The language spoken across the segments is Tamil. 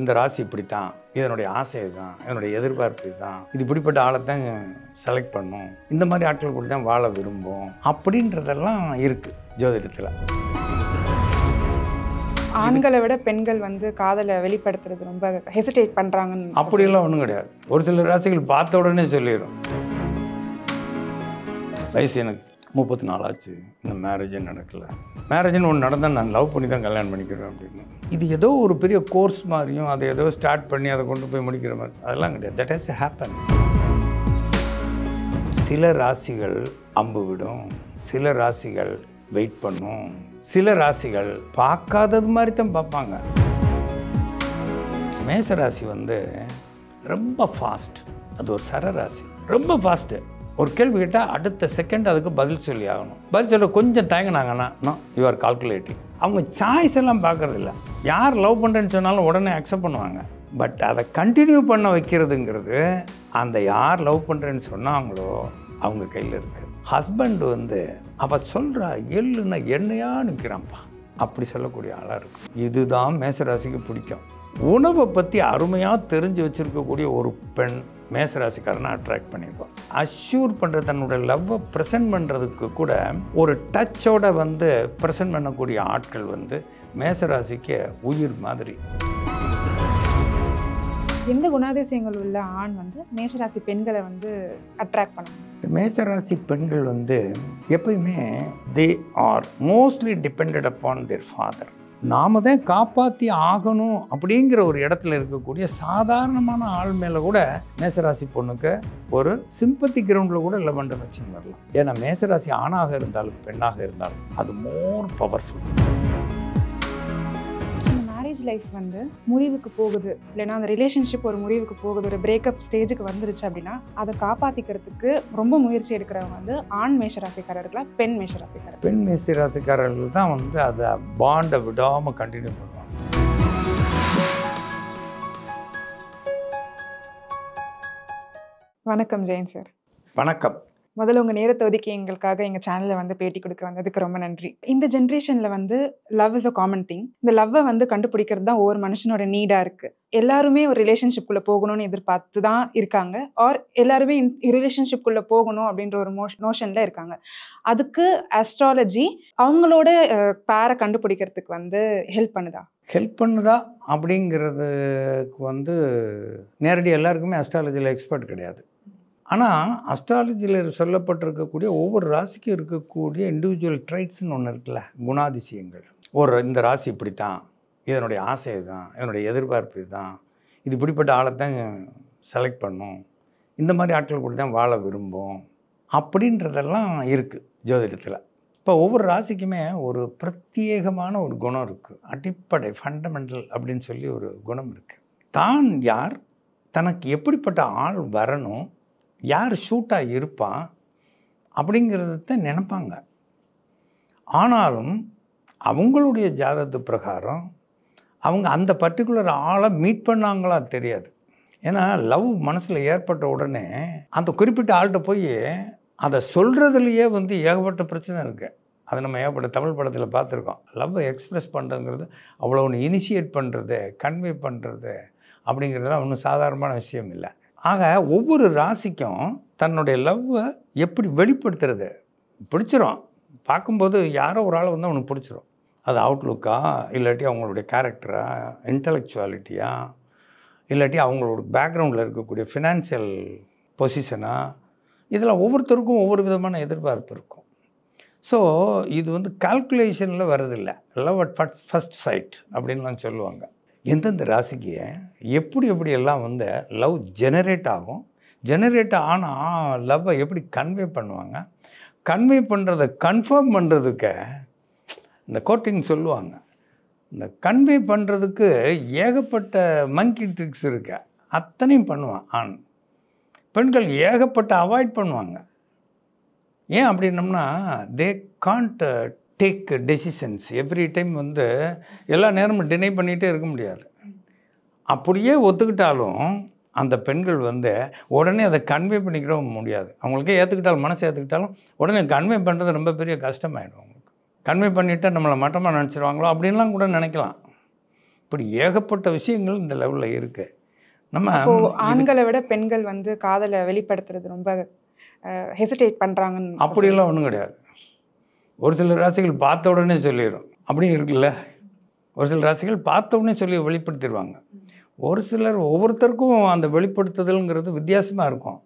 இந்த ராசி இப்படித்தான், இதனுடைய ஆசை இதுதான், என்னுடைய எதிர்பார்ப்பு இதுதான், இது இப்படிப்பட்ட ஆளைத்தான் செலக்ட் பண்ணும், இந்த மாதிரி ஆட்கள் கூட தான் வாழ விரும்பும் அப்படின்றதெல்லாம் இருக்குது ஜோதிடத்தில். ஆண்களை விட பெண்கள் வந்து காதலை வெளிப்படுத்துறது ரொம்ப ஹெசிடேட் பண்ணுறாங்கன்னு. அப்படியெல்லாம் ஒன்றும் கிடையாது. ஒரு சில ராசிகள் பார்த்த உடனே சொல்லிடும். வயசு எனக்கு 34 ஆச்சு, இன்னும் மேரேஜே நடக்கலை, மேரேஜ்னு ஒன்று நடந்தால் நான் லவ் பண்ணி தான் கல்யாணம் பண்ணிக்கிறேன் அப்படின்னு. இது ஏதோ ஒரு பெரிய கோர்ஸ் மாதிரியும் அதை ஏதோ ஸ்டார்ட் பண்ணி அதை கொண்டு போய் முடிக்கிற மாதிரி அதெல்லாம் கிடையாது. That has happen. சில ராசிகள் அம்பு விடும், சில ராசிகள் வெயிட் பண்ணும், சில ராசிகள் பார்க்காதது மாதிரி தான் பார்ப்பாங்க. மேச ராசி வந்து ரொம்ப ஃபாஸ்ட், அது ஒரு சர ராசி, ரொம்ப ஃபாஸ்ட்டு. ஒரு கேள்வி கேட்டால் அடுத்த செகண்ட் அதுக்கு பதில் சொல்லி ஆகணும். பதில் சொல்ல கொஞ்சம் தயங்கினாங்கன்னா நோ யூ ஆர் கால்குலேட்டிங். அவங்க சாய்ஸ் எல்லாம் பார்க்குறதில்ல. யார் லவ் பண்ணுறேன்னு சொன்னாலும் உடனே அக்செப்ட் பண்ணுவாங்க. பட் அதை கண்டினியூ பண்ண வைக்கிறதுங்கிறது அந்த யார் லவ் பண்ணுறேன்னு சொன்னாங்களோ அவங்க கையில் இருக்குது. ஹஸ்பண்ட் வந்து அவள் சொல்கிறா எள்ளுன்னா என்னையா நிற்கிறான்ப்பா அப்படி சொல்லக்கூடிய ஆளாக இருக்கும். இதுதான் மேசராசிக்கு பிடிக்கும். உணவை பற்றி அருமையாக தெரிஞ்சு வச்சுருக்கக்கூடிய ஒரு பெண் மேசராசிக்காரனை அட்ராக்ட் பண்ணியிருக்கோம். அஷ்யூர் பண்ணுற தன்னோட லவ்வை ப்ரெசென்ட் பண்ணுறதுக்கு கூட ஒரு டச்சோட வந்து ப்ரெசென்ட் பண்ணக்கூடிய ஆட்கள் வந்து மேசராசிக்கு உயிர் மாதிரி. எந்த குணாதிசயங்கள் உள்ள ஆண் வந்து மேஷராசி பெண்களை வந்து அட்ராக்ட் பண்ணுவாங்க? மேசராசி பெண்கள் வந்து எப்பயுமே they are mostly depended upon their father. நாம் தான் காப்பாற்றி ஆகணும் அப்படிங்கிற ஒரு இடத்துல இருக்கக்கூடிய சாதாரணமான ஆள் மேலே கூட மேசராசி பொண்ணுக்கு ஒரு சிம்பத்தி கிரவுண்டில் கூட லெவன்டன் வச்சுன்னு வரலாம். ஏன்னா மேசராசி ஆணாக இருந்தாலும் பெண்ணாக இருந்தாலும் அது மோர் பவர்ஃபுல். மேரேஜ் லைஃப் வந்து முடிவுக்கு போகுது, இல்லைன்னா அந்த ரிலேஷன்ஷிப் ஒரு முடிவுக்கு போகுது, ஒரு பிரேக்கப் ஸ்டேஜுக்கு வந்துருச்சு அப்படின்னா அதை காப்பாற்றிக்கிறதுக்கு ரொம்ப முயற்சி எடுக்கிறவங்க வந்து ஆண் மேஷராசிக்காரர்களா பெண் மேஷராசிக்காரர்கள்? பெண் மேஷராசிக்காரர்கள் தான் வந்து அதை பாண்டை விடாமல் கண்டினியூ பண்ணுவாங்க. வணக்கம் ஜெயன் சார். வணக்கம். முதல்ல உங்கள் நேரத்தை ஒதுக்கி எங்களுக்காக எங்கள் சேனலில் வந்து பேட்டி கொடுக்க வந்ததுக்கு ரொம்ப நன்றி. இந்த ஜென்ரேஷனில் வந்து love is a common thing. இந்த லவ்வை வந்து கண்டுபிடிக்கிறது தான் ஒவ்வொரு மனுஷனோட நீடாக இருக்குது. எல்லாருமே ஒரு ரிலேஷன்ஷிப்குள்ளே போகணும்னு எதிர்பார்த்து தான் இருக்காங்க, ஆர் எல்லாருமே ரிலேஷன்ஷிப்குள்ளே போகணும் அப்படின்ற ஒரு நோஷனில் இருக்காங்க. அதுக்கு அஸ்ட்ராலஜி அவங்களோட பேரை கண்டுபிடிக்கிறதுக்கு வந்து ஹெல்ப் பண்ணுதா அப்படிங்கிறதுக்கு வந்து நேரடியாக எல்லாருக்குமே அஸ்ட்ராலஜியில் எக்ஸ்பர்ட் கிடையாது. ஆனால் அஸ்ட்ராலஜியில் சொல்லப்பட்டிருக்கக்கூடிய ஒவ்வொரு ராசிக்கும் இருக்கக்கூடிய இண்டிவிஜுவல் ட்ரைட்ஸ்ன்னு ஒன்று இருக்குல்ல, குணாதிசயங்கள். இந்த ராசி இப்படித்தான், இதனுடைய ஆசை இதுதான், என்னுடைய எதிர்பார்ப்பு இதுதான், இது இப்படிப்பட்ட ஆளைத்தான் செலக்ட் பண்ணும், இந்த மாதிரி ஆட்கள் கூட தான் வாழ விரும்பும் அப்படின்றதெல்லாம் இருக்குது ஜோதிடத்தில். இப்போ ஒவ்வொரு ராசிக்குமே ஒரு பிரத்யேகமான ஒரு குணம் இருக்குது, அடிப்படை ஃபண்டமெண்டல் அப்படின்னு சொல்லி ஒரு குணம் இருக்குது. தான் யார், தனக்கு எப்படிப்பட்ட ஆள் வரணும், யார் ஷூட்டாக இருப்பான் அப்படிங்கிறத நினைப்பாங்க. ஆனாலும் அவங்களுடைய ஜாதகத்து பிரகாரம் அவங்க அந்த பர்டிகுலர் ஆளை மீட் பண்ணாங்களா தெரியாது. ஏன்னா லவ் மனசில் ஏற்பட்ட உடனே அந்த குறிப்பிட்ட ஆள்கிட்ட போய் அதை சொல்கிறதுலையே வந்து ஏகப்பட்ட பிரச்சனை இருக்குது. அதை நம்ம ஏகப்பட்ட தமிழ் படத்தில் பார்த்துருக்கோம். லவ்வை எக்ஸ்ப்ரெஸ் பண்ணுறதுங்கிறது அவ்வளோ ஒன்று இனிஷியேட் பண்ணுறது, கன்வே பண்ணுறது அப்படிங்கிறதுலாம் ஒன்றும் சாதாரணமான விஷயம் இல்லை. ஆக ஒவ்வொரு ராசிக்கும் தன்னுடைய லவ்வை எப்படி வெளிப்படுத்துறது பிடிச்சிரும். பார்க்கும்போது யாரோ ஒரு ஆளை வந்து அவனுக்கு பிடிச்சிரும். அது அவுட்லுக்கா, இல்லாட்டி அவங்களுடைய கேரக்டரா, இன்டலெக்சுவாலிட்டியா, இல்லாட்டி அவங்களோட பேக்ரவுண்டில் இருக்கக்கூடிய ஃபினான்சியல் பொசிஷனா, இதில் ஒவ்வொருத்தருக்கும் ஒவ்வொரு விதமான எதிர்பார்ப்பு இருக்கும். ஸோ இது வந்து கால்குலேஷனில் வரதில்லை. லவ் அட் ஃபர்ஸ்ட் சைட் அப்படின்லாம் சொல்லுவாங்க. எந்தெந்த ராசிக்கு எப்படியெல்லாம் வந்து லவ் ஜெனரேட் ஆகும், ஜெனரேட் ஆனால் லவ்வை எப்படி கன்வே பண்ணுவாங்க, கன்வே பண்ணுறதை கன்ஃபார்ம் பண்ணுறதுக்கு இந்த கோட்டிங் சொல்லுவாங்க. இந்த கன்வே பண்ணுறதுக்கு ஏகப்பட்ட மங்கி ட்ரிக்ஸ் இருக்கு, அத்தனையும் பண்ணுவான் ஆண். பெண்கள் ஏகப்பட்ட அவாய்ட் பண்ணுவாங்க. ஏன் அப்படின்னம்னா தே Gantt take decisions every time. வந்து எல்லா நேரமும் டினை பண்ணிகிட்டே இருக்க முடியாது. அப்படியே ஒத்துக்கிட்டாலும் அந்த பெண்கள் வந்து உடனே அதை கன்வே பண்ணிக்கிடவும் முடியாது. அவங்களுக்கே ஏற்றுக்கிட்டாலும், மனசை ஏற்றுக்கிட்டாலும் உடனே கன்வே பண்ணுறது ரொம்ப பெரிய கஷ்டமாயிடும் அவங்களுக்கு. கன்வே பண்ணிவிட்டால் நம்மளை மட்டமாக நினச்சிடுவாங்களோ அப்படின்லாம் கூட நினைக்கலாம். இப்படி ஏகப்பட்ட விஷயங்கள் இந்த லெவலில் இருக்குது. நம்ம அப்போ ஆண்களை விட பெண்கள் வந்து காதலை வெளிப்படுத்துறது ரொம்ப ஹெசிடேட் பண்ணுறாங்கன்னு அப்படியெல்லாம் ஒன்றும் கிடையாது. ஒரு சில ராசிகள் பார்த்த உடனே சொல்லிடும், அப்படியும் இருக்குல்ல. ஒரு சில ராசிகள் பார்த்த உடனே சொல்லி வெளிப்படுத்திடுவாங்க. ஒரு சிலர் ஒவ்வொருத்தருக்கும் அந்த வெளிப்படுத்துதல்ங்கிறது வித்தியாசமாக இருக்கும்.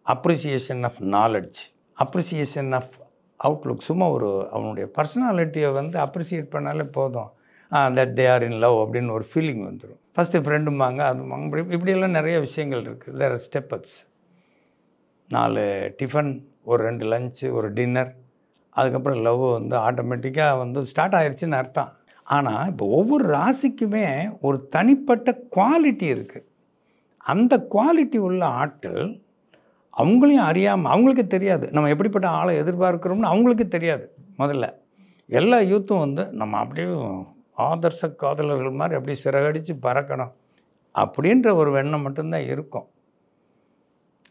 Appreciation of knowledge, appreciation of outlook. சும்மா ஒரு அவனுடைய பர்சனாலிட்டியை வந்து அப்ரிசியேட் பண்ணாலே போதும், that they are in love அப்படின்னு ஒரு ஃபீலிங் வந்துடும். ஃபஸ்ட்டு ஃப்ரெண்டும்பாங்க, அதுமாங்க, இப்படியெல்லாம் நிறைய விஷயங்கள் இருக்குது. There are step ups. 4 tiffin, ஒரு 2 லஞ்சு, ஒரு டின்னர், அதுக்கப்புறம் லவ் வந்து ஆட்டோமேட்டிக்காக வந்து ஸ்டார்ட் ஆயிடுச்சுன்னு அர்த்தம். ஆனால் இப்போ ஒவ்வொரு ராசிக்குமே ஒரு தனிப்பட்ட குவாலிட்டி இருக்குது. அந்த குவாலிட்டி உள்ள ஆட்கள் அவங்களையும் அறியாமல், அவங்களுக்கே தெரியாது நம்ம எப்படிப்பட்ட ஆளை எதிர்பார்க்குறோம்னு அவங்களுக்கே தெரியாது. முதல்ல எல்லா யூத்தும் வந்து நம்ம அப்படியே ஆதர்ச காதலர்கள் மாதிரி அப்படியே சிறகடித்து பறக்கணும் அப்படின்ற ஒரு எண்ணம் மட்டும்தான் இருக்கும்.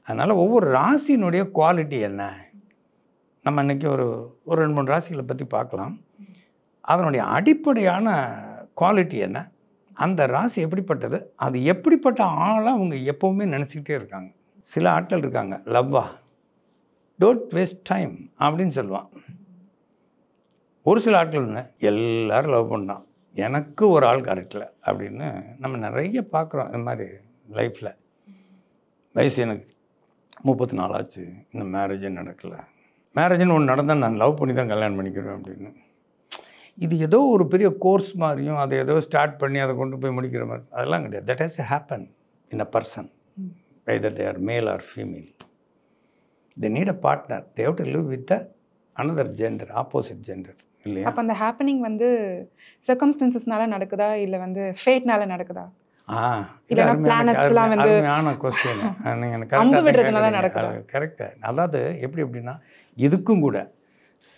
அதனால் ஒவ்வொரு ராசியினுடைய குவாலிட்டி என்ன, நம்ம இன்றைக்கி ஒரு 2-3 ராசிகளை பற்றி பார்க்கலாம். அதனுடைய அடிப்படையான குவாலிட்டி என்ன, அந்த ராசி எப்படிப்பட்டது, அது எப்படிப்பட்ட ஆளாக அவங்க எப்போவுமே நினச்சிக்கிட்டே இருக்காங்க. சில ஆட்கள் இருக்காங்க, லவ்வா டோன்ட் வேஸ்ட் டைம் அப்படின்னு சொல்லுவான். ஒரு சில ஆட்கள்ங்க எல்லோரும் லவ் பண்ணான், எனக்கு ஒரு ஆள் கரெக்டில் அப்படின்னு நம்ம நிறைய பார்க்குறோம். இந்த மாதிரி லைஃப்பில் வயசு எனக்கு 34 ஆச்சு, இன்னும் மேரேஜே நடக்கலை, மேரேஜ்னு ஒன்று நடந்தால் நான் லவ் பண்ணி தான் கல்யாணம் பண்ணிக்கிறேன் அப்படின்னு. இது ஏதோ ஒரு பெரிய கோர்ஸ் மாதிரியும், அதை ஏதோ ஸ்டார்ட் பண்ணி அதை கொண்டு போய் முடிக்கிற மாதிரி அதெல்லாம் கிடையாது. That has happen in a person, whether they are male or female. They need a partner, they have to live with another gender, opposite gender, இல்லையா? அப்போ அந்த ஹேப்பனிங் வந்து சர்க்கம்ஸ்டன்சஸ்னால நடக்குதா இல்லை வந்து ஃபேட்னால நடக்குதா? அருமையான கொஸ்டின். நீங்கள் கரெக்டாக. அதாவது எப்படி அப்படின்னா, இதுக்கும் கூட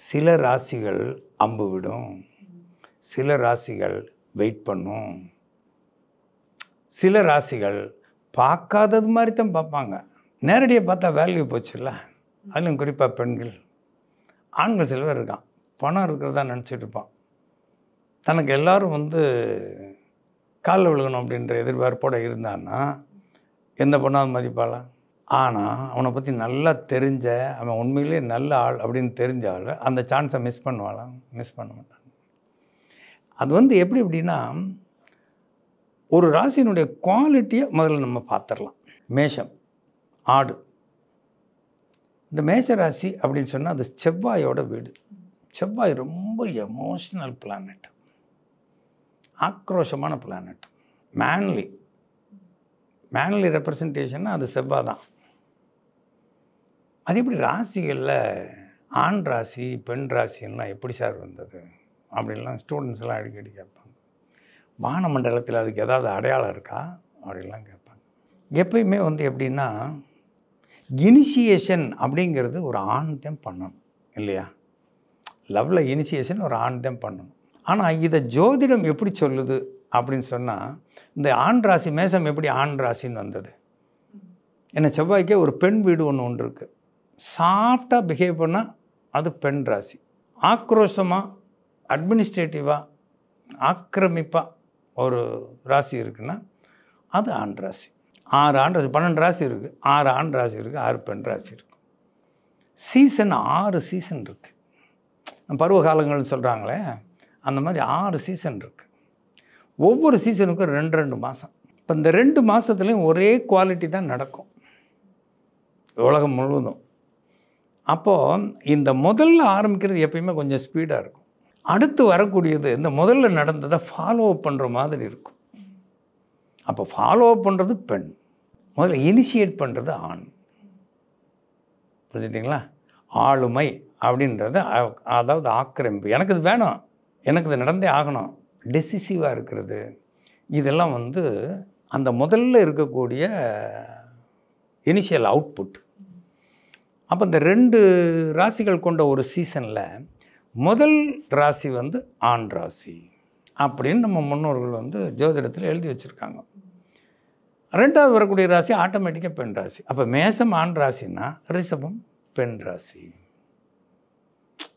சில ராசிகள் அம்பு விடும், சில ராசிகள் வெயிட் பண்ணும், சில ராசிகள் பார்க்காதது மாதிரி தான் பார்ப்பாங்க. நேரடியாக பார்த்தா வேல்யூ போச்சுல்ல. அதுலேயும் குறிப்பாக பெண்கள். ஆண்கள் சில பேர் இருக்கான், பணம் இருக்கிறதா நினச்சிட்டு இருப்பான், தனக்கு எல்லோரும் வந்து காலில் விழுகணும் அப்படின்ற எதிர்பார்ப்போடு இருந்தான்னா எந்த பொண்ணாவது மதிப்பாளா? ஆனால் அவனை பற்றி நல்லா தெரிஞ்ச, அவன் உண்மையிலே நல்ல ஆள் அப்படின்னு தெரிஞ்ச ஆள் அந்த சான்ஸை மிஸ் பண்ணுவாளாம்? மிஸ் பண்ண மாட்டாங்க. அது வந்து எப்படி அப்படின்னா, ஒரு ராசியினுடைய குவாலிட்டியை முதல்ல நம்ம பார்த்துடலாம். மேஷம், ஆடு. இந்த மேஷ ராசி அப்படின்னு சொன்னால் அது செவ்வாயோட வீடு. செவ்வாய் ரொம்ப எமோஷ்னல் பிளானட், ஆக்ரோஷமான பிளானட், மேன்லி ரெப்ரசன்டேஷன்னா அது செவ்வாய் தான். அது எப்படி ராசிகளில் ஆண் ராசி பெண் ராசின்னா எப்படி சார் வந்தது அப்படின்லாம் ஸ்டூடெண்ட்ஸ்லாம் அடிக்கடி கேட்பாங்க. வானமண்டலத்தில் அதுக்கு ஏதாவது அடையாளம் இருக்கா அப்படின்லாம் கேட்பாங்க. எப்பயுமே வந்து எப்படின்னா, இனிஷியேஷன் அப்படிங்கிறது ஒரு ஆண் தான் பண்ணணும், இல்லையா? லவ்வில் இனிஷியேஷன் ஒரு ஆண் தான் பண்ணணும். ஆனால் இதை ஜோதிடம் எப்படி சொல்லுது அப்படின்னு சொன்னால், இந்த ஆண் ராசி மேஷம் எப்படி ஆண் ராசின்னு வந்தது? ஏன்னா செவ்வாய்க்கே ஒரு பெண் வீடு ஒன்று இருக்குது. சாஃப்டாக பிஹேவ் பண்ணால் அது பெண் ராசி, ஆக்ரோஷமாக அட்மினிஸ்ட்ரேட்டிவாக ஆக்கிரமிப்பாக ஒரு ராசி இருக்குன்னா அது ஆண் ராசி. 6 ஆண் ராசி, 12 ராசி இருக்குது, 6 ஆண் ராசி இருக்குது, 6 பெண் ராசி இருக்குது. சீசன் 6 சீசன் இருக்குது. பருவ காலங்கள்னு சொல்கிறாங்களே, அந்த மாதிரி 6 சீசன் இருக்குது. ஒவ்வொரு சீசனுக்கும் 2 மாதம். இப்போ இந்த 2 மாதத்துலேயும் ஒரே குவாலிட்டி தான் நடக்கும் உலகம் முழுவதும். அப்போது இந்த முதல்ல ஆரம்பிக்கிறது எப்பயுமே கொஞ்சம் ஸ்பீடாக இருக்கும். அடுத்து வரக்கூடியது இந்த முதல்ல நடந்ததை ஃபாலோ அப் பண்ணுற மாதிரி இருக்கும். அப்போ ஃபாலோ அப் பண்ணுறது பெண், முதல்ல இனிஷியேட் பண்ணுறது ஆண். புரிஞ்சுட்டிங்களா? ஆளுமை அப்படின்றது அதாவது ஆக்கிரமிப்பு, எனக்கு இது வேணும், எனக்கு இது நடந்தே ஆகணும், டெசிசிவாக இருக்கிறது, இதெல்லாம் வந்து அந்த முதல்ல இருக்கக்கூடிய இனிஷியல் அவுட்புட். அப்போ இந்த 2 ராசிகள் கொண்ட ஒரு சீசனில் முதல் ராசி வந்து ஆண் ராசி அப்படின்னு நம்ம முன்னோர்கள் வந்து ஜோதிடத்தில் எழுதி வச்சுருக்காங்க. 2வது வரக்கூடிய ராசி ஆட்டோமேட்டிக்காக பெண் ராசி. அப்போ மேஷம் ஆண் ராசின்னா ரிஷபம் பெண் ராசி,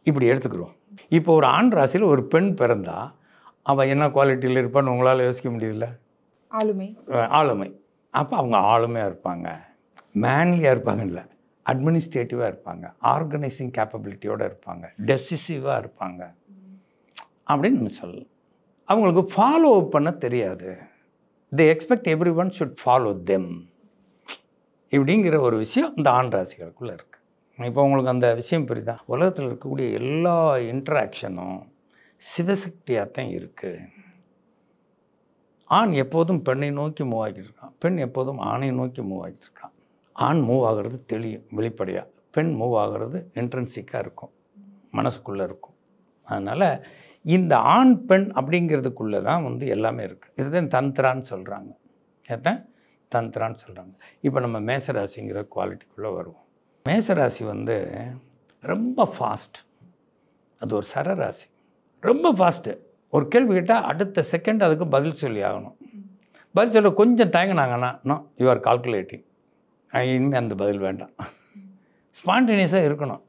இப்படி எடுத்துக்கிறோம். இப்போ ஒரு ஆண் ராசியில் ஒரு பெண் பிறந்தால் அவள் என்ன குவாலிட்டியில் இருப்பான்னு உங்களால் யோசிக்க முடியுதுல்ல. ஆளுமை. ஆளுமை. அப்போ அவங்க ஆளுமையாக இருப்பாங்க, மேன்லியாக இருப்பாங்க, இல்லை அட்மினிஸ்ட்ரேட்டிவாக இருப்பாங்க, ஆர்கனைசிங் கேப்பபிலிட்டியோடு இருப்பாங்க, டெசிசிவாக இருப்பாங்க அப்படின்னு நம்ம சொல்லலாம். அவங்களுக்கு ஃபாலோ அப் பண்ண தெரியாது. தே expect every one should follow them இப்படிங்கிற ஒரு விஷயம் இந்த ஆண் ராசிகளுக்குள்ளே இருக்குது. இப்போ உங்களுக்கு அந்த விஷயம் புரியுதா? உலகத்தில் இருக்கக்கூடிய எல்லா இன்ட்ராக்ஷனும் சிவசக்தியாக தான் இருக்குது. ஆண் எப்போதும் பெண்ணை நோக்கி மூவ் ஆகிட்டு இருக்கான், பெண் எப்போதும் ஆணை நோக்கி மூவ் ஆகிட்டு இருக்கான். ஆண் மூவ் ஆகிறது தெரியும் வெளிப்படையாக, பெண் மூவ் ஆகிறது இன்ட்ரென்சிக்காக இருக்கும், மனசுக்குள்ளே இருக்கும். அதனால் இந்த ஆண் பெண் அப்படிங்கிறதுக்குள்ளே தான் வந்து எல்லாமே இருக்குது. இதுதான் தந்திரான்னு சொல்கிறாங்க. ஏதான் தந்திரான்னு சொல்கிறாங்க. இப்போ நம்ம மேசராசிங்கிற குவாலிட்டிக்குள்ளே வருவோம். மேசராசி வந்து ரொம்ப ஃபாஸ்ட். அது ஒரு சரராசி, ரொம்ப ஃபாஸ்ட்டு. ஒரு கேள்வி கேட்டால் அடுத்த செகண்ட் அதுக்கு பதில் சொல்லி ஆகணும். பதில் சொல்ல கொஞ்சம் தயங்கினாங்கன்னா நோ யூ ஆர் கால்குலேட்டிங், இனிமேல் அந்த பதில் வேண்டாம். ஸ்பான்டேனியஸாக இருக்கணும்.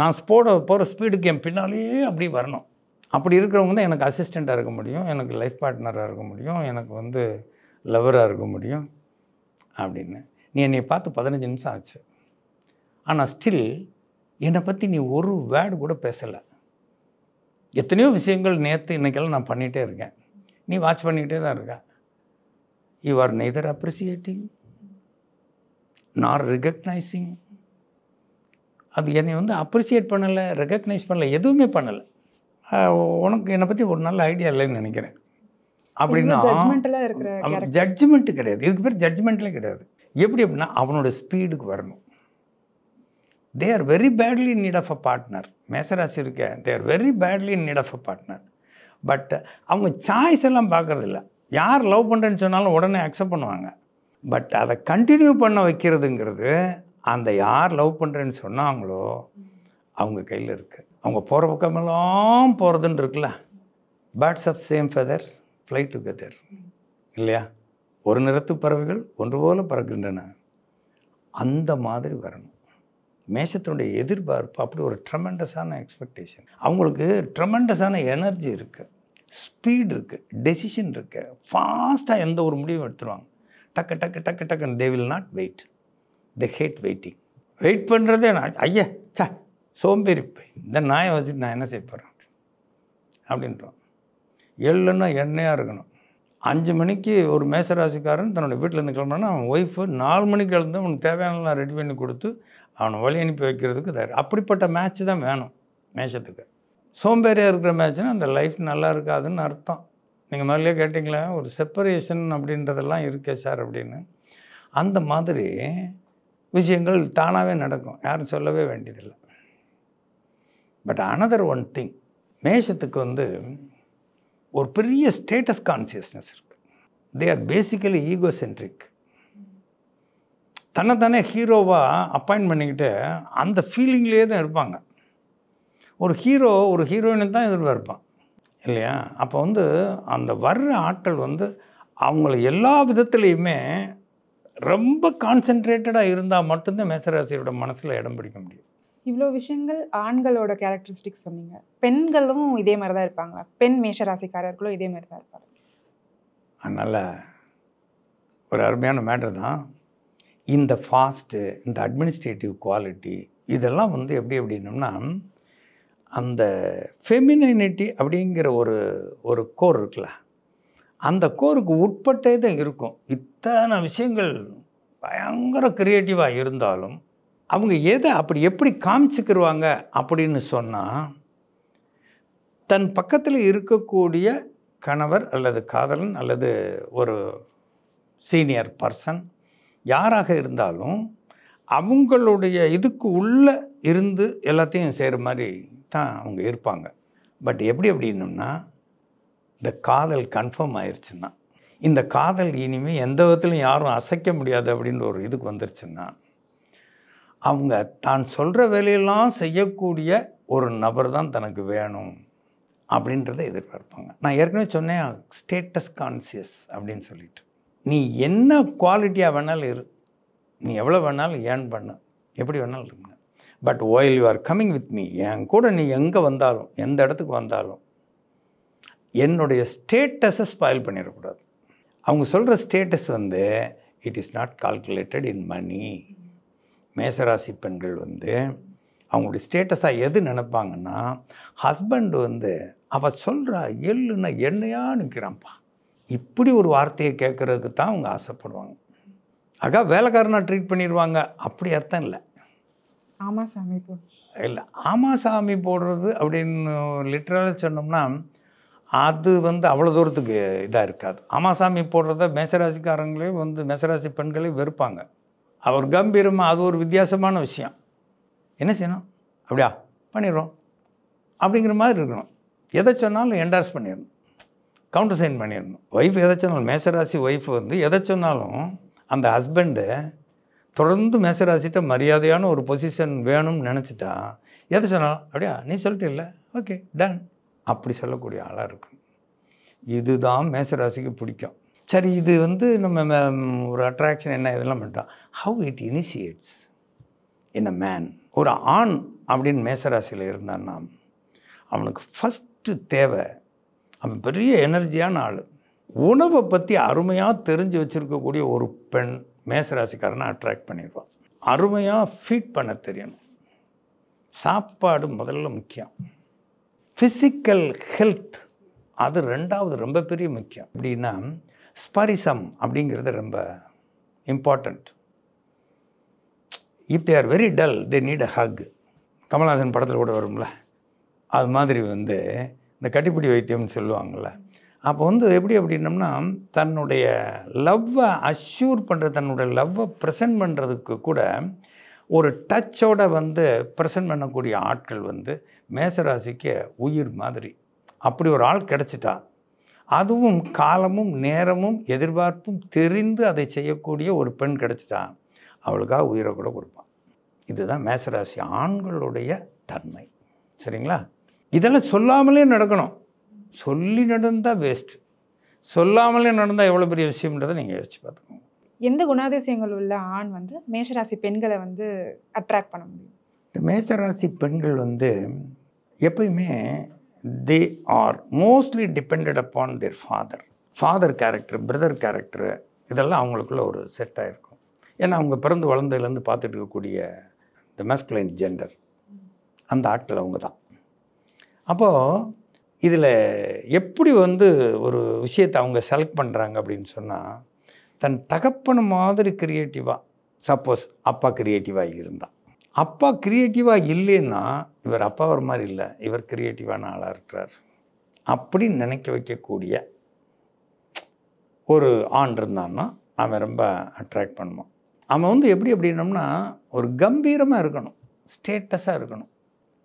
நான் போகிற ஸ்பீடுக்கு என் பின்னாலேயே அப்படி வரணும். அப்படி இருக்கிறவங்க தான் எனக்கு அசிஸ்டண்ட்டாக இருக்க முடியும், எனக்கு லைஃப் பார்ட்னராக இருக்க முடியும், எனக்கு வந்து லவராக இருக்க முடியும் அப்படின்னு. நீ என்னை பார்த்து 15 நிமிஷம் ஆச்சு, ஆனால் ஸ்டில் என்னை பற்றி நீ ஒரு வேர்டு கூட பேசலை. எத்தனையோ விஷயங்கள் நேற்று இன்றைக்கெல்லாம் நான் பண்ணிகிட்டே இருக்கேன், நீ வாட்ச் பண்ணிக்கிட்டே தான் இருக்க. யூ ஆர் நெய்தர் அப்ரிசியேட்டிங் நார் ரெகக்னைசிங். அது என்னை வந்து அப்ரிசியேட் பண்ணலை, ரெகக்னைஸ் பண்ணலை, எதுவுமே பண்ணலை. உனக்கு என்னை பற்றி ஒரு நல்ல ஐடியா இல்லைன்னு நினைக்கிறேன் அப்படின்னா ஜட்ஜ்மெண்ட்டு கிடையாது. இதுக்கு பேர் ஜட்ஜ்மெண்ட்லேயே கிடையாது. எப்படி அப்படின்னா அவனோட ஸ்பீடுக்கு வரணும். They are very badly in need of a partner. மேசராசி இருக்க, they are very badly in need of a partner. But அவங்க சாய்ஸ் எல்லாம் பார்க்குறதில்ல. யார் லவ் பண்ணுறேன்னு சொன்னாலும் உடனே அக்செப்ட் பண்ணுவாங்க. பட் அதை கண்டினியூ பண்ண வைக்கிறதுங்கிறது அந்த யார் லவ் பண்ணுறேன்னு சொன்னாங்களோ அவங்க கையில் இருக்குது. அவங்க போகிற பக்கமெல்லாம் போகிறதுன்னு இருக்குல்ல, birds of same feather fly together இல்லையா? ஒரு நிறத்து பறவைகள் ஒன்று போல பறக்கின்றன. அந்த மாதிரி வரணும். மேஷத்தினுடைய எதிர்பார்ப்பு அப்படி ஒரு ட்ரெமெண்டஸான எக்ஸ்பெக்டேஷன். அவங்களுக்கு ட்ரெமெண்டஸான எனர்ஜி இருக்குது, ஸ்பீட் இருக்குது, டெசிஷன் இருக்குது. ஃபாஸ்ட்டாக எந்த ஒரு முடிவும் எடுத்துருவாங்க. டக்கு டக்கு டக்கு டக்குன்னு. They will not wait, they hate waiting. Wait பண்ணுறதே நான் ஐயா சா சோம்பேறி போய் இந்த நாயை வச்சுட்டு நான் என்ன செய்ய போகிறேன் அப்படின்றோம். எள்ளுன்னா எண்ணெயாக இருக்கணும். 5 மணிக்கு ஒரு மேசராசிக்காரன் தன்னோட வீட்டிலேருந்து கிளம்புனா அவன் ஒய்ஃபு 4 மணிக்கு எழுந்து அவனுக்கு தேவையானலாம் ரெடி பண்ணி கொடுத்து அவனை வழி அனுப்பி வைக்கிறதுக்கு தயார். அப்படிப்பட்ட மேட்ச் தான் வேணும் மேஷத்துக்கு. சோம்பேறியாக இருக்கிற மேட்ச்னால் அந்த லைஃப் நல்லா இருக்காதுன்னு அர்த்தம். நீங்கள் முதல்ல கேட்டிங்களே ஒரு செப்பரேஷன் அப்படின்றதெல்லாம் இருக்கே சார் அப்படின்னு. அந்த மாதிரி விஷயங்கள் தானாகவே நடக்கும், யாரும் சொல்லவே வேண்டியதில்லை. பட் அனதர் ஒன் திங், மேஷத்துக்கு வந்து ஒரு பெரிய ஸ்டேட்டஸ் கான்சியஸ்னஸ் இருக்குது. They are basically ஈகோசென்ட்ரிக். தன்னைத்தானே ஹீரோவாக அப்பாயிண்ட் பண்ணிக்கிட்டு அந்த ஃபீலிங்லேயே தான் இருப்பாங்க. ஒரு ஹீரோ ஒரு ஹீரோயினை தான் எதிர்பார்ப்பான் இல்லையா? அப்போ வந்து அந்த வர்ற ஆட்கள் வந்து அவங்கள எல்லா விதத்துலேயுமே ரொம்ப கான்சென்ட்ரேட்டடாக இருந்தால் மட்டும்தான் மேசராசியோட மனசில் இடம் பிடிக்க முடியும். இவ்வளோ விஷயங்கள் ஆண்களோட கேரக்டரிஸ்டிக்ஸ் சொன்னீங்க. பெண்களும் இதே மாதிரி தான் இருப்பாங்க. பெண் மேஷராசிக்காரர்களும் இதே மாதிரி தான் இருப்பாங்க. அதனால் ஒரு அருமையான மேட்டர் தான் இந்த ஃபாஸ்ட்டு, இந்த அட்மினிஸ்ட்ரேட்டிவ் குவாலிட்டி. இதெல்லாம் வந்து எப்படி அப்படின்னோம்னா அந்த ஃபெமினினிட்டி அப்படிங்கிற ஒரு கோர் இருக்குல்ல, அந்த கோருக்கு உட்பட்டே தான் இருக்கும். இத்தனை விஷயங்கள் பயங்கர க்ரியேட்டிவாக இருந்தாலும் அவங்க எதை அப்படி எப்படி காமிச்சிக்கிடுவாங்க அப்படின்னு சொன்னால், தன் பக்கத்தில் இருக்கக்கூடிய கணவர் அல்லது காதலன் அல்லது ஒரு சீனியர் பர்சன் யாராக இருந்தாலும் அவங்களுடைய இதுக்கு உள்ளே இருந்து எல்லாத்தையும் செய்கிற மாதிரி தான் அவங்க இருப்பாங்க. பட் எப்படி அப்படின்னோம்னா இந்த காதல் கன்ஃபார்ம் ஆயிடுச்சுன்னா, இந்த காதல் இனிமேல் எந்த விதத்துலையும் யாரும் அசைக்க முடியாது அப்படின்ற ஒரு இதுக்கு வந்துருச்சுன்னா, அவங்க தான் சொல்கிற வேலையெல்லாம் செய்யக்கூடிய ஒரு நபர் தான் தனக்கு வேணும் அப்படின்றத எதிர்பார்ப்பாங்க. நான் ஏற்கனவே சொன்னேன் ஸ்டேட்டஸ் கான்சியஸ் அப்படின்னு சொல்லிட்டு. நீ என்ன குவாலிட்டியாக வேணாலும் இரு, நீ எவ்வளோ வேணாலும் ஏர்ன் பண்ண, எப்படி வேணாலும் இருங்க. But while you are coming with me, என் கூட நீ எங்கே வந்தாலும் எந்த இடத்துக்கு வந்தாலும் என்னுடைய ஸ்டேட்டஸை ஸ்பாயில் பண்ணிடக்கூடாது. அவங்க சொல்கிற ஸ்டேட்டஸ் வந்து இட் இஸ் நாட் கால்குலேட்டட் இன் மணி. மேசராசி பெண்கள் வந்து அவங்களுடைய ஸ்டேட்டஸாக எது நினைப்பாங்கன்னா, ஹஸ்பண்ட் வந்து அவள் சொல்கிறா எள்ளுன்னா என்னையா நிற்கிறான்ப்பா, இப்படி ஒரு வார்த்தையை கேட்குறதுக்கு தான் அவங்க ஆசைப்படுவாங்க. ஆகா வேலைக்காரனாக ட்ரீட் பண்ணிடுவாங்க, அப்படி அர்த்தம் இல்லை. ஆமாம் சாமி போ இல்லை, ஆமாம் சாமி போடுறது அப்படின்னு லிட்ரலாக சொன்னோம்னா அது வந்து அவ்வளோ தூரத்துக்கு இதாக இருக்காது. ஆமாம் சாமி போடுறத மேசராசிக்காரங்களே வந்து மேசராசி பெண்களே வெறுப்பாங்க. அவர் கம்பீரமாக அது ஒரு வித்தியாசமான விஷயம். என்ன செய்யணும், அப்படியா பண்ணிடுறோம் அப்படிங்கிற மாதிரி இருக்கணும். எதை சொன்னாலும் என்டார்ஸ் பண்ணிடணும், கவுண்டர் சைன் பண்ணிடணும். ஒய்ஃப் எதை சொன்னாலும், மேசராசி ஒய்ஃப் வந்து எதை சொன்னாலும் அந்த ஹஸ்பண்டு தொடர்ந்து மேசராசிட்ட மரியாதையான ஒரு பொசிஷன் வேணும்னு நினச்சிட்டா எதை சொன்னாலும் அப்படியா நீ சொல்லிட்டு இல்லை ஓகே டன் அப்படி சொல்லக்கூடிய ஆளாக இருக்கும். இதுதான் மேசராசிக்கு பிடிக்கும். சரி, இது வந்து நம்ம ஒரு அட்ராக்ஷன் என்ன இதெல்லாம் பண்ணிட்டோம். How it initiates in a man. ஒரு ஆண் அப்படின்னு மேசராசியில் இருந்தான்னா அவனுக்கு ஃபஸ்ட்டு தேவை, அவன் பெரிய எனர்ஜியான ஆள், உணவை பற்றி அருமையாக தெரிஞ்சு வச்சுருக்கக்கூடிய ஒரு பெண் மேசராசிக்காரனை அட்ராக்ட் பண்ணிடுவான். அருமையாக ஃபீட் பண்ண தெரியணும். சாப்பாடு முதல்ல முக்கியம். ஃபிசிக்கல் ஹெல்த் அது ரெண்டாவது ரொம்ப பெரிய முக்கியம். அப்படின்னா ஸ்பரிசம் அப்படிங்கிறது ரொம்ப important. If they are very dull they need a hug. Kamal Haasan படத்தில் கூட வரும்ல, அது மாதிரி வந்து இந்த கட்டிப்பிடி வைத்தியம்னு சொல்லுவாங்கள்ல. அப்போ வந்து எப்படி அப்படின்னம்னா தன்னுடைய லவ்வை அஷ்யூர் பண்ணுற, தன்னுடைய லவ்வை ப்ரெசன்ட் பண்ணுறதுக்கு கூட ஒரு டச்சோட வந்து ப்ரெசன்ட் பண்ணக்கூடிய ஆட்கள் வந்து மேசராசிக்கு உயிர் மாதிரி. அப்படி ஒரு ஆள் கிடச்சிட்டா, அதுவும் காலமும் நேரமும் எதிர்பார்ப்பும் தெரிந்து அதை செய்யக்கூடிய ஒரு பெண் கிடச்சிட்டா அவளுக்காக உயிரை கூட கொடுப்பான். இதுதான் மேசராசி ஆண்களுடைய தன்மை. சரிங்களா? இதெல்லாம் சொல்லாமலே நடக்கணும். சொல்லி நடந்தால் வேஸ்ட்டு, சொல்லாமலே நடந்தால் எவ்வளோ பெரிய விஷயம்ன்றதை நீங்கள் யோசிச்சு பார்த்துக்கோங்க. எந்த குணாதிசயங்கள் உள்ள ஆண் வந்து மேஷராசி பெண்களை வந்து அட்ராக்ட் பண்ண முடியும்? இந்த மேசராசி பெண்கள் வந்து எப்பயுமே they are mostly depended upon their father character, brother character, இதெல்லாம் அவங்களுக்குள்ள ஒரு செட்டாக இருக்கும். ஏன்னா அவங்க பிறந்து வளர்ந்ததுலேருந்து பார்த்துட்டு இருக்கக்கூடிய இந்த மேஸ்குலைன் ஜெண்டர் அந்த ஆட்கள் அவங்க தான். அப்போது இதில் எப்படி வந்து ஒரு விஷயத்தை அவங்க செலக்ட் பண்ணுறாங்க அப்படின்னு சொன்னால், தன் தகப்பன மாதிரி க்ரியேட்டிவாக, சப்போஸ் அப்பா க்ரியேட்டிவாக இருந்தால், அப்பா க்ரியேட்டிவாக இல்லைன்னா இவர் அப்பா ஒரு மாதிரி இல்லை, இவர் க்ரியேட்டிவான ஆளாக இருக்கிறார் அப்படின்னு நினைக்க வைக்கக்கூடிய ஒரு ஆண் இருந்தான்னா அவன் ரொம்ப அட்ராக்ட் பண்ணுவான். அவன் வந்து எப்படி அப்படின்னோம்னா ஒரு கம்பீரமாக இருக்கணும், ஸ்டேட்டஸாக இருக்கணும்.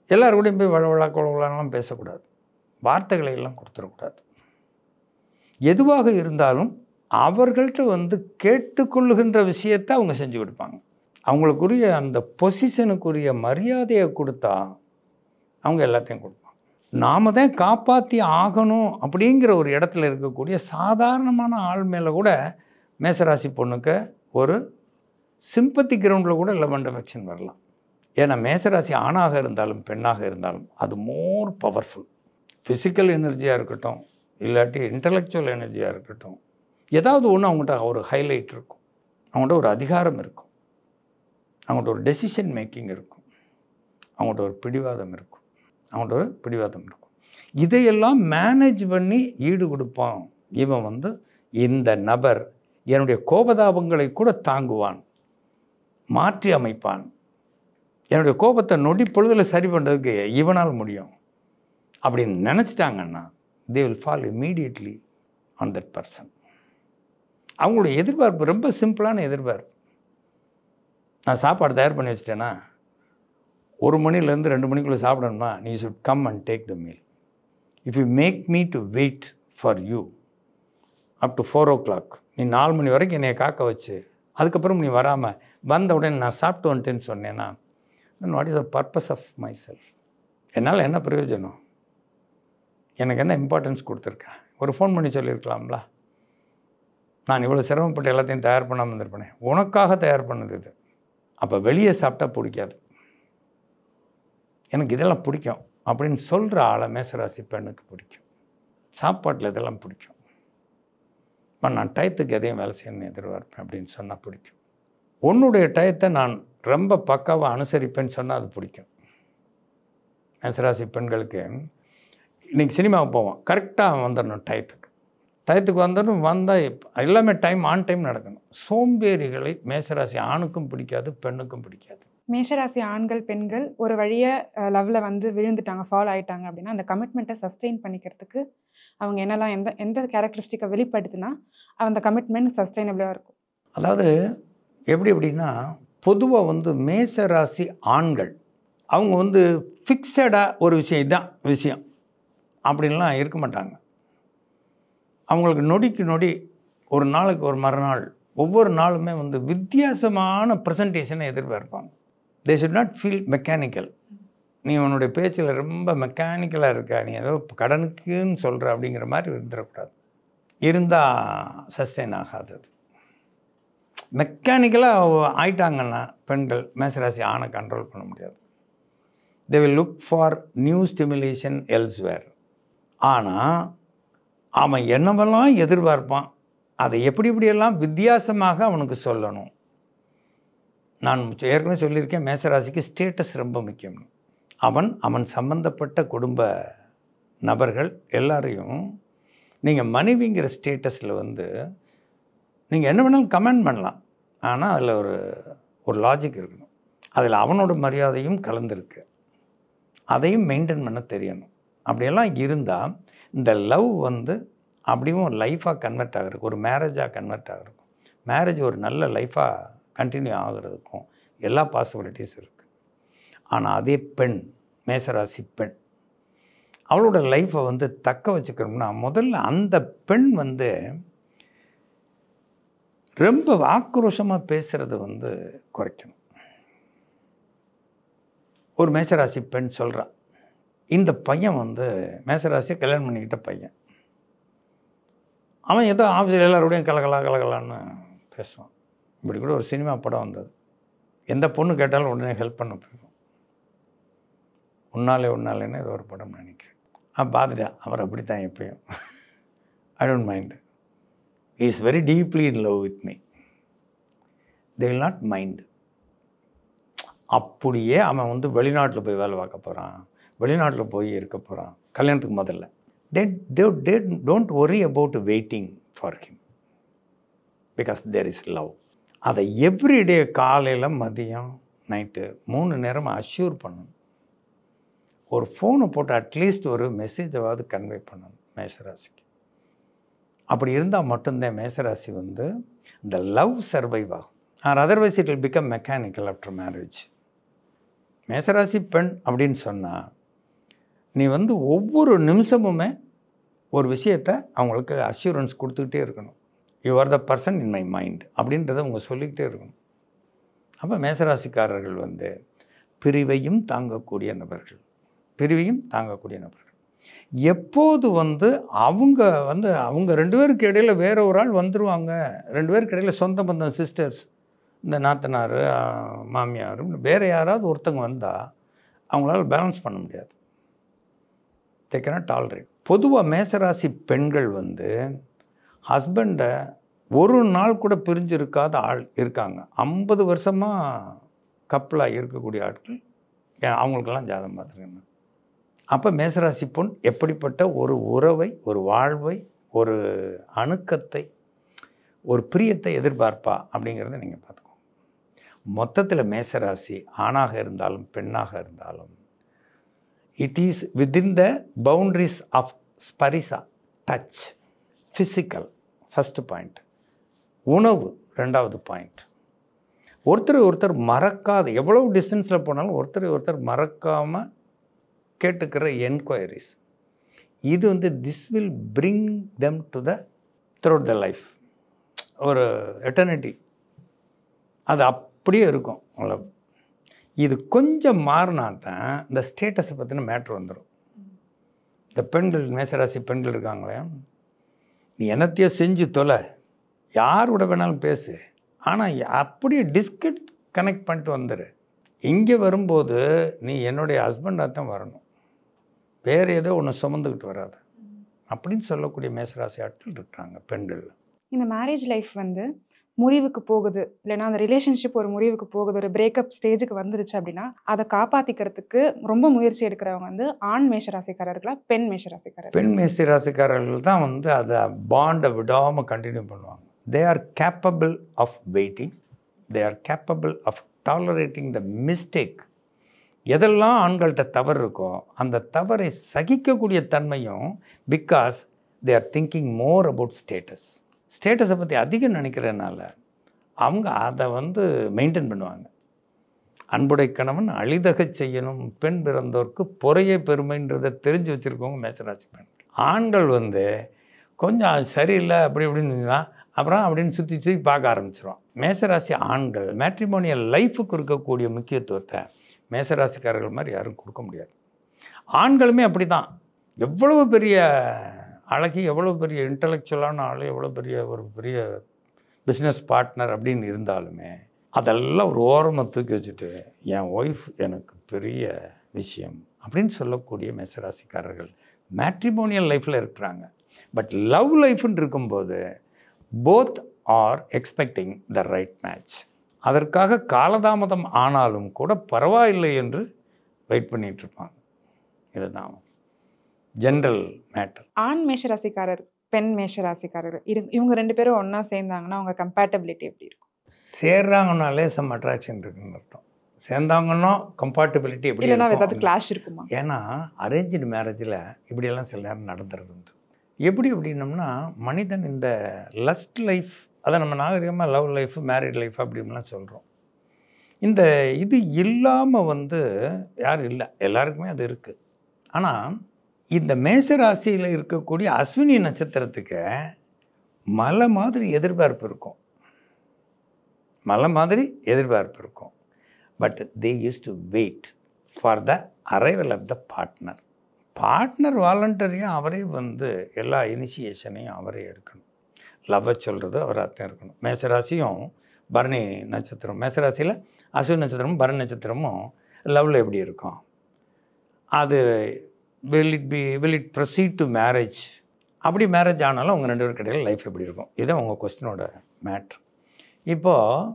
எல்லாருக்கூடையும் போய் வளவளா குளவளாலாம் பேசக்கூடாது, வார்த்தைகளை எல்லாம் கொடுத்துடக்கூடாது. எதுவாக இருந்தாலும் அவர்கள்ட்ட வந்து கேட்டுக்கொள்ளுகின்ற விஷயத்தை அவங்க செஞ்சு கொடுப்பாங்க. அவங்களுக்குரிய அந்த பொசிஷனுக்குரிய மரியாதையை கொடுத்தா அவங்க எல்லாத்தையும் கொடுப்பாங்க. நாம் தான் காப்பாற்றி ஆகணும் அப்படிங்கிற ஒரு இடத்துல இருக்கக்கூடிய சாதாரணமான ஆள் மேலே கூட மேசராசி பொண்ணுக்கு ஒரு சிம்பத்தி கிரவுண்டில் கூட லவ் அண்ட் அஃபெக்ஷன் வரலாம். ஏன்னா மேசராசி ஆணாக இருந்தாலும் பெண்ணாக இருந்தாலும் அது மோர் பவர்ஃபுல். ஃபிசிக்கல் எனர்ஜியாக இருக்கட்டும், இல்லாட்டி இன்டலெக்சுவல் எனர்ஜியாக இருக்கட்டும், ஏதாவது ஒன்று அவங்கள்ட்ட ஒரு ஹைலைட் இருக்கும், அவங்கள்ட்ட ஒரு அதிகாரம் இருக்கும், அவங்கள்ட்ட ஒரு டெசிஷன் மேக்கிங் இருக்கும், அவங்கள்ட்ட ஒரு பிடிவாதம் இருக்கும். இதையெல்லாம் மேனேஜ் பண்ணி ஈடு கொடுப்பான். இவன் வந்து இந்த நபர் என்னுடைய கோபதாபங்களை கூட தாங்குவான், மாற்றி அமைப்பான், என்னுடைய கோபத்தை நொடி பொழுதில் சரி பண்ணுறதுக்கு இவனால் முடியும் அப்படின்னு நினச்சிட்டாங்கன்னா they will fall immediately on that person. அவங்களுடைய எதிர்பார்ப்பு ரொம்ப சிம்பிளான எதிர்பார்ப்பு. நான் சாப்பாடு தயார் பண்ணி வச்சிட்டேன்னா 1 மணிலேருந்து 2 மணிக்குள்ளே சாப்பிடணுமா, நீ should come and take the meal. If you make me to wait for you up to 4 o'clock, நீ 4 மணி வரைக்கும் என்னை காக்க வச்சு அதுக்கப்புறம் நீ வராமல் வந்த உடனே நான் சாப்பிட்டு வந்துட்டேன்னு சொன்னேன்னா then what is the purpose of myself? என்னால் என்ன பிரயோஜனம்? எனக்கு என்ன இம்பார்ட்டன்ஸ் கொடுத்துருக்கேன்? ஒரு ஃபோன் பண்ணி சொல்லியிருக்கலாம்ல, நான் இவ்வளோ சிரமப்பட்டு எல்லாத்தையும் தயார் பண்ணாமல் இருந்திருப்பேனே, உனக்காக தயார் பண்ணது இது. அப்போ வெளியே சாப்பிட்டா பிடிக்காது, எனக்கு இதெல்லாம் பிடிக்கும் அப்படின்னு சொல்கிற ஆளை மேசராசி பெண்ணுக்கு பிடிக்கும். சாப்பாட்டில் இதெல்லாம் பிடிக்கும். இப்போ நான் டயத்துக்கு எதையும் வேலை செய்யணும்னு எதிர்பார்ப்பேன் அப்படின்னு சொன்னால் பிடிக்கும். உன்னுடைய டயத்தை நான் ரொம்ப பக்காவாக அனுசரிப்பேன்னு சொன்னால் அது பிடிக்கும். மேசராசி பெண்களுக்கு இன்றைக்கி சினிமாவுக்கு போவோம், கரெக்டாக வந்துடணும் டயத்துக்கு வந்துடணும். வந்தால் எல்லாமே ஆன் டைம் நடக்கணும். சோம்பேறிகளை மேசராசி ஆணுக்கும் பிடிக்காது, பெண்ணுக்கும் பிடிக்காது. மேஷராசி ஆண்கள் பெண்கள் ஒரு வழியாக லவ்வில் வந்து விழுந்துட்டாங்க, ஃபாலோ ஆகிட்டாங்க அப்படின்னா அந்த கமிட்மெண்ட்டை சஸ்டெயின் பண்ணிக்கிறதுக்கு அவங்க என்னெல்லாம் எந்த கேரக்டரிஸ்டிக்கை வெளிப்படுத்தினா அந்த கமிட்மெண்ட் சஸ்டெயினபிளாக இருக்கும்? அதாவது எப்படின்னா, பொதுவாக வந்து மேசராசி ஆண்கள் அவங்க வந்து ஃபிக்ஸடாக ஒரு விஷயம் இதான் விஷயம் அப்படின்லாம் இருக்க மாட்டாங்க. அவங்களுக்கு நொடிக்கு நொடி, ஒரு நாளைக்கு ஒரு மறுநாள், ஒவ்வொரு நாளுமே வந்து வித்தியாசமான ப்ரெசன்டேஷனை எதிர்பார்ப்பாங்க. They should not feel mechanical. நீ உன்னுடைய பேச்சில் ரொம்ப மெக்கானிக்கலாக இருக்க, நீ ஏதோ கடனுக்குன்னு சொல்கிற அப்படிங்கிற மாதிரி இருந்துடக்கூடாது. இருந்தால் சஸ்டெயின் ஆகாதது. மெக்கானிக்கலாக ஆயிட்டாங்கன்னா பெண்கள் மேசராசி ஆணை கண்ட்ரோல் பண்ண முடியாது. They will look for new stimulation elsewhere. ஆனால் அவன் என்னவெல்லாம் எதிர்பார்ப்பான், அதை எப்படியெல்லாம் வித்தியாசமாக அவனுக்கு சொல்லணும். நான் ஏற்கனவே சொல்லியிருக்கேன், மேசராசிக்கு ஸ்டேட்டஸ் ரொம்ப முக்கியம். அவன் சம்பந்தப்பட்ட குடும்ப நபர்கள் எல்லாரையும் நீங்கள் மனைவிங்கிற ஸ்டேட்டஸில் வந்து நீங்கள் என்ன வேணாலும் கமெண்ட் பண்ணலாம். ஆனால் அதில் ஒரு லாஜிக் இருக்கணும். அதில் அவனோட மரியாதையும் கலந்துருக்கு. அதையும் மெயின்டைன் பண்ண தெரியணும். அப்படியெல்லாம் இருந்தால் இந்த லவ் வந்து அப்படியும் ஒரு லைஃபாக கன்வெர்ட் ஆகிறதுக்கு, ஒரு மேரேஜாக கன்வெர்ட் ஆகிறதுக்கும், மேரேஜ் ஒரு நல்ல லைஃபாக கண்டினியூ ஆகிறதுக்கும் எல்லா பாசிபிலிட்டிஸ் இருக்குது. ஆனால் அதே பெண், மேசராசி பெண், அவளோட லைஃப்பை வந்து தக்க வச்சுக்கணும்னா முதல்ல அந்த பெண் வந்து ரொம்ப ஆக்ரோஷமாக பேசுகிறத வந்து குறைக்கணும். ஒரு மேசராசி பெண் சொல்கிறான், இந்த பையன் வந்து மேசராசியை கல்யாணம் பண்ணிக்கிட்ட பையன், அவன் ஏதோ ஆஃபீஸில் எல்லாரோடையும் கலகலான்னு பேசுவான். இப்படி கூட ஒரு சினிமா படம் வந்தது. எந்த பொண்ணு கேட்டாலும் உடனே ஹெல்ப் பண்ண போயிடும். உன்னாலேன்னு ஏதோ ஒரு படம் நினைக்கிறேன். பார்த்துட்டா அவர் அப்படி தான் எப்பயும். I don't mind. He is very deeply in love with me. They will not mind. அப்படியே அவன் வந்து வெளிநாட்டில் போய் வேலை பார்க்க போகிறான், வெளிநாட்டில் போய் இருக்க போகிறான் கல்யாணத்துக்கு முதல்ல. They don't worry about waiting for him because there is love. அதை எவ்ரிடே காலையில் மதியம் நைட்டு 3 நேரம் அஷ்யூர் பண்ணணும். ஒரு ஃபோனை போட்டு அட்லீஸ்ட் ஒரு மெசேஜாவது கன்வே பண்ணணும் மேசராசிக்கு. அப்படி இருந்தால் மட்டும்தான் மேசராசி வந்து இந்த லவ் சர்வைவ் ஆகும். Otherwise it will become mechanical after marriage. மேசராசி பெண் அப்படின்னு சொன்னால் நீ வந்து ஒவ்வொரு நிமிஷமுமே ஒரு விஷயத்தை அவங்களுக்கு அஷ்யூரன்ஸ் கொடுத்துக்கிட்டே இருக்கணும். You are the person in my mind அப்படின்றத அவங்க சொல்லிக்கிட்டே இருக்கணும். அப்போ மேசராசிக்காரர்கள் வந்து பிரிவையும் தாங்கக்கூடிய நபர்கள். எப்போது வந்து அவங்க 2 பேருக்கு இடையில் வேற ஒரு ஆள் வந்துடுவாங்க, 2 பேருக்கு இடையில் சொந்த பந்தம் சிஸ்டர்ஸ், இந்த நாத்தனார் மாமியார் வேறு யாராவது ஒருத்தங்க வந்தால் அவங்களால பேலன்ஸ் பண்ண முடியாது. they cannot tolerate. பொதுவாக மேசராசி பெண்கள் வந்து ஹஸ்பண்டை ஒரு நாள் கூட பிரிஞ்சிருக்காத ஆள் இருக்காங்க. 50 வருஷமாக கப்பலாக இருக்கக்கூடிய ஆட்கள் அவங்களுக்கெல்லாம் ஜாதகம் பார்த்துருக்கேன். அப்போ மேசராசி பொன் எப்படிப்பட்ட ஒரு உறவை, ஒரு வாழ்வை, ஒரு அணுக்கத்தை, ஒரு பிரியத்தை எதிர்பார்ப்பா அப்படிங்கிறத நீங்கள் பார்த்துக்கோங்க. மொத்தத்தில் மேசராசி ஆணாக இருந்தாலும் பெண்ணாக இருந்தாலும் it is within the boundaries of ஸ்பரிசா, டச், ஃபிசிக்கல் ஃபஸ்ட்டு பாயிண்ட், உணவு 2வது பாயிண்ட். ஒருத்தர் மறக்காத, எவ்வளோ டிஸ்டன்ஸில் போனாலும் ஒருத்தர் மறக்காமல் கேட்டுக்கிற என்கொயரிஸ், இது வந்து this will bring them to the throat the life, ஒரு எட்டர்னிட்டி அது அப்படியே இருக்கும். அவ்வளோ இது கொஞ்சம் மாறினா தான் இந்த ஸ்டேட்டஸை பற்றின மேட்ரு வந்துடும். இந்த பெண்கள், மேசராசி பெண்கள் இருக்காங்களே, நீ என்னத்தையோ செஞ்சு தொலை, யாரோட வேணாலும் பேசு, ஆனால் அப்படியே கனெக்ட் பண்ணிட்டு வந்துடு. இங்கே வரும்போது நீ என்னுடைய ஹஸ்பண்டாக தான் வரணும், வேறு ஏதோ ஒன்று சுமந்துக்கிட்டு வராது அப்படின்னு சொல்லக்கூடிய மேசராசி ஆட்கள் இருக்கிறாங்க பெண்கள். இந்த மேரேஜ் லைஃப் வந்து முறிவுக்கு போகுது, இல்லைன்னா அந்த ரிலேஷன்ஷிப் ஒரு முறிவுக்கு போகுது, ஒரு பிரேக்கப் ஸ்டேஜுக்கு வந்துருச்சு அப்படின்னா அதை காப்பாற்றிக்கிறதுக்கு ரொம்ப முயற்சி எடுக்கிறவங்க வந்து ஆண் மேஷராசிக்காரர்களா, பெண் மேஷராசிக்காரர்கள்? பெண் மேசராசிக்காரர்கள் தான் வந்து அதை பாண்டை விடாமல் கண்டினியூ பண்ணுவாங்க. They are capable of waiting, they are capable of tolerating the mistake. எதெல்லாம் ஆண்கள்கிட்ட தவறு இருக்கோ அந்த தவறை சகிக்கக்கூடிய தன்மையும், because they are thinking more about status. ஸ்டேட்டஸை பற்றி அதிகம் நினைக்கிறதுனால அவங்க அதை வந்து மெயின்டைன் பண்ணுவாங்க. அன்புடை கணவன் அழிதக செய்யணும், பெண் பிறந்தோருக்கு பொறைய பெருமைன்றதை தெரிஞ்சு வச்சுருக்கவங்க மேசராசி பெண். ஆண்கள் வந்து கொஞ்சம் அது சரியில்லை அப்படி இப்படின்னு அப்புறம் அப்படின்னு சுற்றி சுற்றி பார்க்க ஆரம்பிச்சிடும். மேசராசி ஆண்கள் மேட்ரிமோனியல் லைஃபுக்கு இருக்கக்கூடிய முக்கியத்துவத்தை மேசராசிக்காரர்கள் மாதிரி யாரும் கொடுக்க முடியாது. ஆண்களுமே அப்படி தான். எவ்வளவு பெரிய அழகி, எவ்வளோ பெரிய இன்டலெக்சுவலான ஆள், எவ்வளோ பெரிய ஒரு பெரிய பிஸ்னஸ் பார்ட்னர் அப்படின்னு இருந்தாலுமே அதெல்லாம் ஒரு ஓரமாக தூக்கி வச்சுட்டு என் ஒய்ஃப் எனக்கு பெரிய விஷயம் அப்படின்னு சொல்லக்கூடிய மேசராசிக்காரர்கள் மேட்ரிமோனியல் லைஃப்பில் இருக்கிறாங்க. பட் லவ் லைஃப்னு இருக்கும்போது both are expecting the right match. அதற்காக காலதாமதம் ஆனாலும் கூட பரவாயில்லை என்று வெயிட் பண்ணிகிட்ருப்பாங்க. இதுதான் ஜென்ரல் மேட்டர். ஆண் மேஷராசிக்காரர், பெண் மேஷராசிக்காரர் இவங்க ரெண்டு பேரும் ஒன்றா சேர்ந்தாங்கன்னா அவங்க கம்பேட்டபிலிட்டி எப்படி இருக்கும்? சேர்றாங்கனாலே சம் அட்ராக்ஷன் இருக்குன்னு அர்த்தம். சேர்ந்தாங்கன்னா கம்பேட்டபிலிட்டி எப்படி இல்லைன்னா ஏதாவது இருக்கும்? கிளாஷ் இருக்குமா? ஏன்னா அரேஞ்சு மேரேஜில் இப்படியெல்லாம் சில நேரம் நடந்துறது உண்டு. எப்படி அப்படின்னம்னா மனிதன் இந்த லஸ்ட் லைஃப், அதை நம்ம நாகரிகமாக லவ் லைஃப், மேரிட் லைஃப் அப்படின்லாம் சொல்கிறோம். இந்த இது இல்லாமல் வந்து யாரும் இல்லை, எல்லாருக்குமே அது இருக்குது. ஆனால் இந்த மேசராசியில் இருக்கக்கூடிய அஸ்வினி நட்சத்திரத்துக்கு மலை மாதிரி எதிர்பார்ப்பு இருக்கும், மலை மாதிரி எதிர்பார்ப்பு இருக்கும். But they use to wait for the arrival of the partner. Partner வாலண்டரியாக அவரே வந்து எல்லா இனிஷியேஷனையும் அவரே எடுக்கணும். லவ்வை சொல்கிறது அவராக தான் இருக்கணும். மேசராசியும் பரணி நட்சத்திரம், மேசராசியில் அஸ்வினி நட்சத்திரமும் பரணி நட்சத்திரமும் லவ்வில் எப்படி இருக்கும்? அது will it proceed to marriage? அப்படி மேரேஜ் ஆனாலும் அவங்க ரெண்டு பேருக்கு இடையில் லைஃப் எப்படி இருக்கும்? இதுதான் உங்கள் கொஸ்டினோட மேட்ரு. இப்போது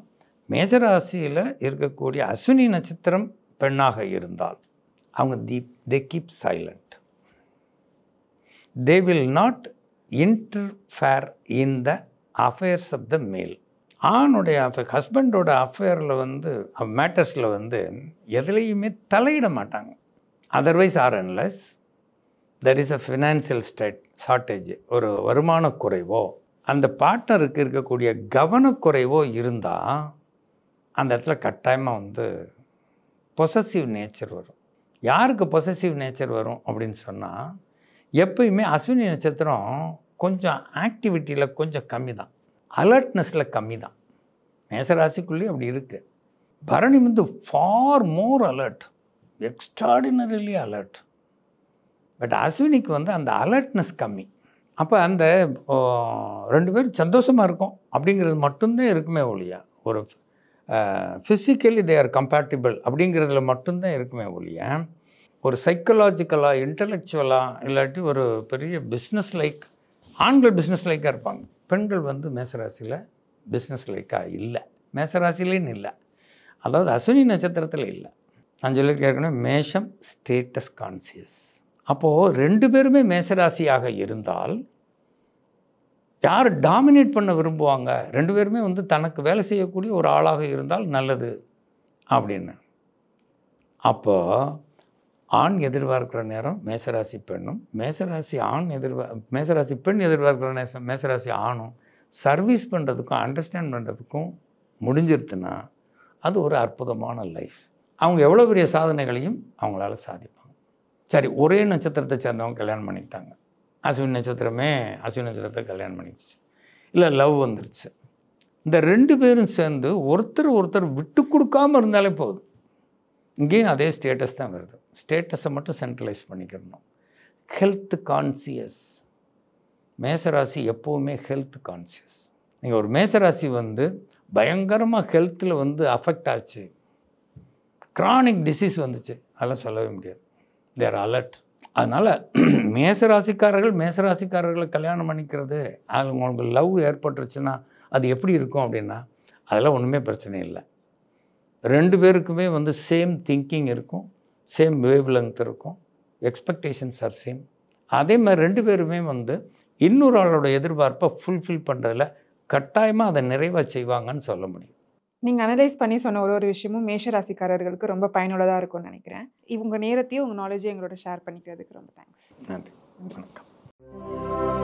மேசராசியில் இருக்கக்கூடிய அஸ்வினி நட்சத்திரம் பெண்ணாக இருந்தால் அவங்க they keep silent. They will not interfere in the affairs of the male. ஆணுடைய ஹஸ்பண்டோட அஃபேரில் வந்து மேட்டர்ஸில் வந்து எதுலேயுமே தலையிட மாட்டாங்க. Otherwise R unless there is a financial shortage, ஒரு வருமான குறைவோ அந்த பார்ட்னருக்கு இருக்கக்கூடிய கவனக்குறைவோ இருந்தால் அந்த இடத்துல கட்டாயமாக வந்து பொசசிவ் நேச்சர் வரும். யாருக்கு பொசசிவ் நேச்சர் வரும் அப்படின்னு சொன்னால், எப்பயுமே அஸ்வினி நட்சத்திரம் கொஞ்சம் ஆக்டிவிட்டியில் கொஞ்சம் கம்மி தான், அலர்ட்னஸில் கம்மி தான். மேசராசிக்குள்ளேயே அப்படி இருக்குது. பரணி வந்து for more alert, extraordinarily alert. But அஸ்வினிக்கு வந்து அந்த அலர்ட்னஸ் கம்மி. அப்போ அந்த ரெண்டு பேரும் சந்தோஷமாக இருக்கும் அப்படிங்கிறது மட்டும்தான் இருக்குமே ஒழிய, ஒரு ஃபிசிக்கலி தே ஆர் கம்பேட்டிபிள் அப்படிங்கிறதுல மட்டும்தான் இருக்குமே ஒழிய, ஒரு சைக்கலாஜிக்கலாக, இன்டலெக்சுவலாக, இல்லாட்டி ஒரு பெரிய பிஸ்னஸ் லைக், ஆண்கள் பிஸ்னஸ் லைக்காக இருப்பாங்க, பெண்கள் வந்து மேசராசியில் பிஸ்னஸ் லைக்காக இல்லை, மேசராசிலேன்னு இல்லை, அதாவது அஸ்வினி நட்சத்திரத்தில் இல்லை. நான் சொல்லியிருக்கேன் ஏற்கனவே, மேஷம் ஸ்டேட்டஸ் கான்சியஸ். அப்போது ரெண்டு பேருமே மேசராசியாக இருந்தால் யார் டாமினேட் பண்ண விரும்புவாங்க? ரெண்டு பேருமே வந்து தனக்கு வேலை செய்யக்கூடிய ஒரு ஆளாக இருந்தால் நல்லது அப்படின்னு. அப்போ ஆண் எதிர்பார்க்குற நேரம் மேசராசி பெண்ணும், மேசராசி பெண் எதிர்பார்க்குற மேசராசி ஆணும் சர்வீஸ் பண்ணுறதுக்கும் அண்டர்ஸ்டாண்ட் பண்ணுறதுக்கும் முடிஞ்சிருச்சுன்னா அது ஒரு அற்புதமான லைஃப். அவங்க எவ்வளோ பெரிய சாதனைகளையும் அவங்களால சாதிப்பாங்க. சரி, ஒரே நட்சத்திரத்தை சேர்ந்தவங்க கல்யாணம் பண்ணிக்கிட்டாங்க, அஸ்வினி நட்சத்திரத்தை கல்யாணம் பண்ணிக்கிச்சு, இல்லை லவ் வந்துருச்சு. இந்த ரெண்டு பேரும் சேர்ந்து ஒருத்தர் விட்டு கொடுக்காமல் இருந்தாலே போதும். இங்கேயும் அதே ஸ்டேட்டஸ் தான் வருது. ஸ்டேட்டஸை மட்டும் சென்ட்ரலைஸ் பண்ணிக்கிறணும். Health conscious. மேசராசி எப்போவுமே ஹெல்த் கான்சியஸ். நீங்கள் ஒரு மேசராசி வந்து பயங்கரமாக ஹெல்த்தில் வந்து அஃபெக்ட் ஆச்சு, க்ரானிக் டிசீஸ் வந்துச்சு, அதெல்லாம் சொல்லவே முடியாது. தேர் அலர்ட். அதனால் மேசராசிக்காரர்களை கல்யாணம் பண்ணிக்கிறது, அது உங்களுக்கு லவ் ஏற்பட்டுருச்சுன்னா அது எப்படி இருக்கும் அப்படின்னா, அதெல்லாம் ஒன்றுமே பிரச்சனை இல்லை. 2 பேருக்குமே வந்து சேம் திங்கிங் இருக்கும், சேம் வேவ் லெங்த் இருக்கும், எக்ஸ்பெக்டேஷன்ஸ் ஆர் சேம். அதே மாதிரி 2 பேருமே வந்து இன்னொரு ஆளோட எதிர்பார்ப்பை ஃபுல்ஃபில் பண்ணுறதுல கட்டாயமாக அதை நிறைவாக செய்வாங்கன்னு சொல்ல முடியும். நீங்கள் அனலைஸ் பண்ணி சொன்ன ஒரு விஷயமும் மேஷ ராசிக்காரர்களுக்கு ரொம்ப பயனுள்ளதாக இருக்கும்னு நினைக்கிறேன். இவங்க நேரத்தையும் உங்கள் நாலேஜையும் எங்களோட ஷேர் பண்ணிக்கிறதுக்கு ரொம்ப தேங்க்ஸ். நன்றி, வணக்கம்.